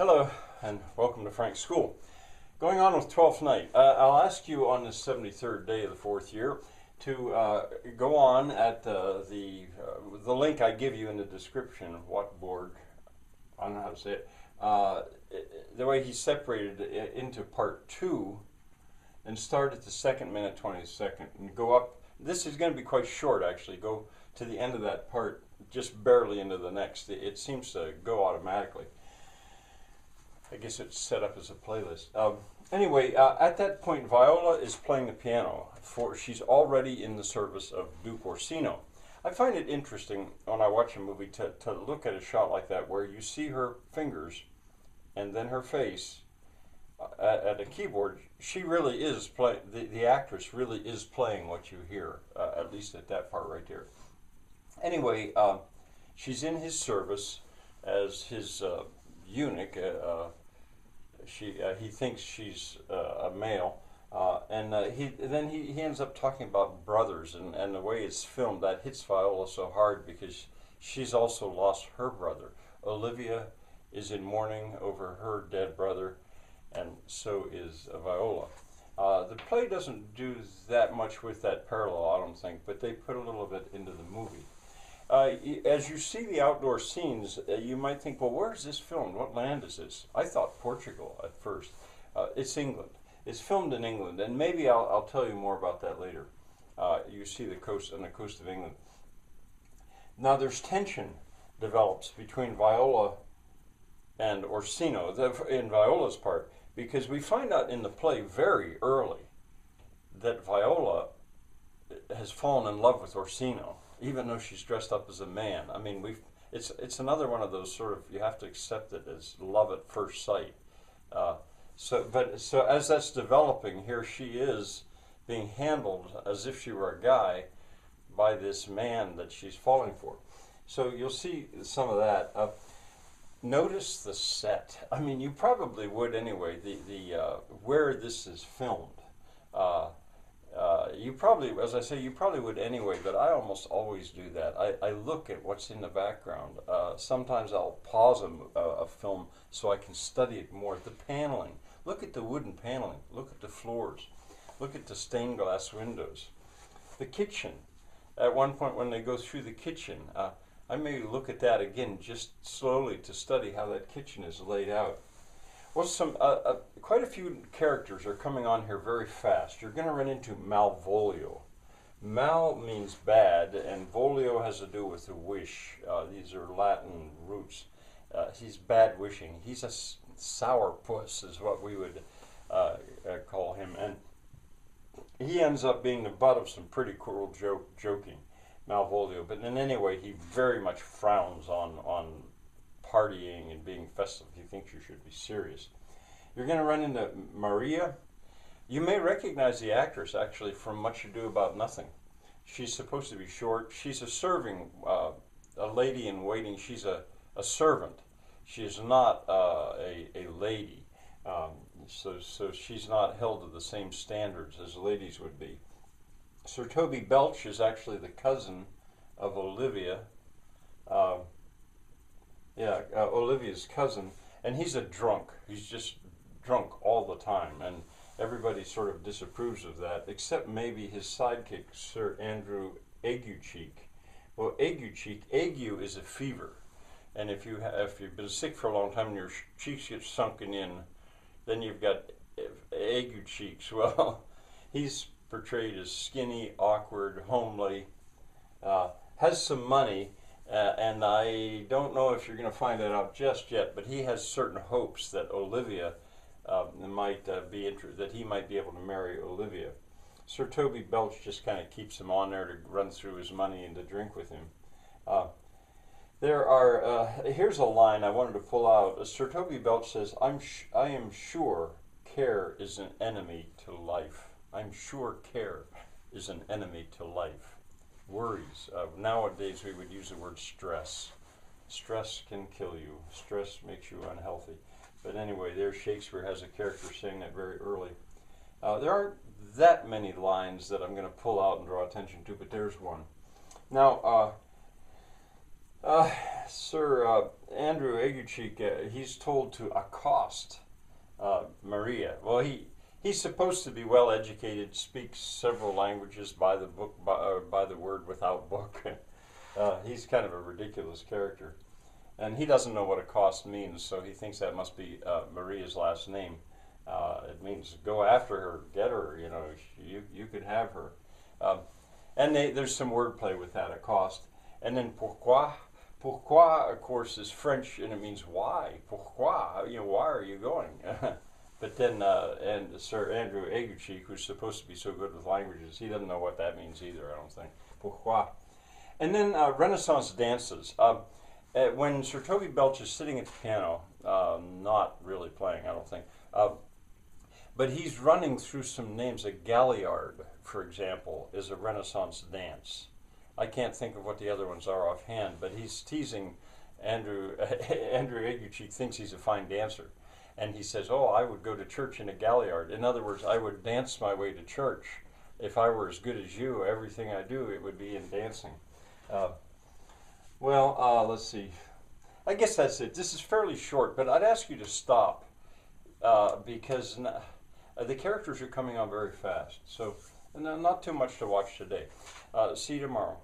Hello and welcome to Frank's School. Going on with Twelfth Night, I'll ask you on this 73rd day of the fourth year to go on at the link I give you in the description of what board, I don't know how to say it, the way he separated it into part 2 and start at the second minute 22nd and go up. This is going to be quite short actually, go to the end of that part just barely into the next. It seems to go automatically. I guess it's set up as a playlist. Anyway, at that point, Viola is playing the piano. She's already in the service of Duke Orsino. I find it interesting when I watch a movie to look at a shot like that where you see her fingers and then her face at a keyboard. She really is playing, the actress really is playing what you hear, at least at that part right there. Anyway, she's in his service as his eunuch. He thinks she's a male, and he ends up talking about brothers, and the way it's filmed, that hits Viola so hard because she's also lost her brother. Olivia is in mourning over her dead brother, and so is Viola. The play doesn't do that much with that parallel, I don't think, but they put a little bit into the movie. As you see the outdoor scenes, you might think, well, where is this filmed? What land is this? I thought Portugal at first. It's England. It's filmed in England, and maybe I'll tell you more about that later. You see the coast on the coast of England. Now there's tension develops between Viola and Orsino, in Viola's part, because we find out in the play very early that Viola has fallen in love with Orsino, even though she's dressed up as a man. I mean, it's another one of those sort of, you have to accept it as love at first sight. So as that's developing, here she is being handled as if she were a guy by this man that she's falling for. So you'll see some of that. Notice the set. I mean, you probably would anyway. Where this is filmed. You probably, as I say, you probably would anyway, but I almost always do that. I look at what's in the background. Sometimes I'll pause a film so I can study it more. The paneling. Look at the wooden paneling. Look at the floors. Look at the stained glass windows. The kitchen. At one point when they go through the kitchen, I may look at that again just slowly to study how that kitchen is laid out. Well, quite a few characters are coming on here very fast. You're going to run into Malvolio. Mal means bad, and volio has to do with a wish. These are Latin roots. He's bad wishing. He's a sourpuss, is what we would call him. And he ends up being the butt of some pretty cruel joking, Malvolio. But in any way, he very much frowns on partying and being festive. He thinks you should be serious. You're going to run into Maria. You may recognize the actress actually from Much Ado About Nothing. She's supposed to be short. She's a serving, a lady in waiting. She's a servant. She is not a lady. So she's not held to the same standards as ladies would be. Sir Toby Belch is actually the cousin of Olivia. Olivia's cousin, and he's a drunk. He's just drunk all the time, and everybody sort of disapproves of that, except maybe his sidekick, Sir Andrew Aguecheek. Well, Aguecheek, ague is a fever, and if you've been sick for a long time and your cheeks get sunken in, then you've got ague cheeks. Well, he's portrayed as skinny, awkward, homely, has some money. And I don't know if you're going to find that out just yet, but he has certain hopes that Olivia might be interested, that he might be able to marry Olivia. Sir Toby Belch just kind of keeps him on there to run through his money and to drink with him. Here's a line I wanted to pull out. Sir Toby Belch says, I am sure care is an enemy to life. I'm sure care is an enemy to life. Worries. Nowadays we would use the word stress. Stress can kill you. Stress makes you unhealthy. But anyway, there Shakespeare has a character saying that very early. There aren't that many lines that I'm going to pull out and draw attention to, but there's one. Now, Sir Andrew Aguecheek, he's told to accost Maria. Well, he's supposed to be well educated, speaks several languages by the book, by the word without book. He's kind of a ridiculous character, and he doesn't know what accost means, so he thinks that must be Maria's last name. It means go after her, get her. You know, you could have her. And there's some wordplay with that, accost. And then pourquoi? Pourquoi, of course, is French, and it means why. Pourquoi? You know, why are you going? But then, and Sir Andrew Aguecheek, who's supposed to be so good with languages, he doesn't know what that means either, I don't think. Pourquoi? And then Renaissance dances. When Sir Toby Belch is sitting at the piano, not really playing, I don't think, but he's running through some names. A galliard, for example, is a Renaissance dance. I can't think of what the other ones are offhand, but he's teasing Andrew. Andrew Aguecheek thinks he's a fine dancer. And he says, oh, I would go to church in a galliard. In other words, I would dance my way to church. If I were as good as you, everything I do, it would be in dancing. Let's see. I guess that's it. This is fairly short, but I'd ask you to stop because the characters are coming on very fast. So not too much to watch today. See you tomorrow.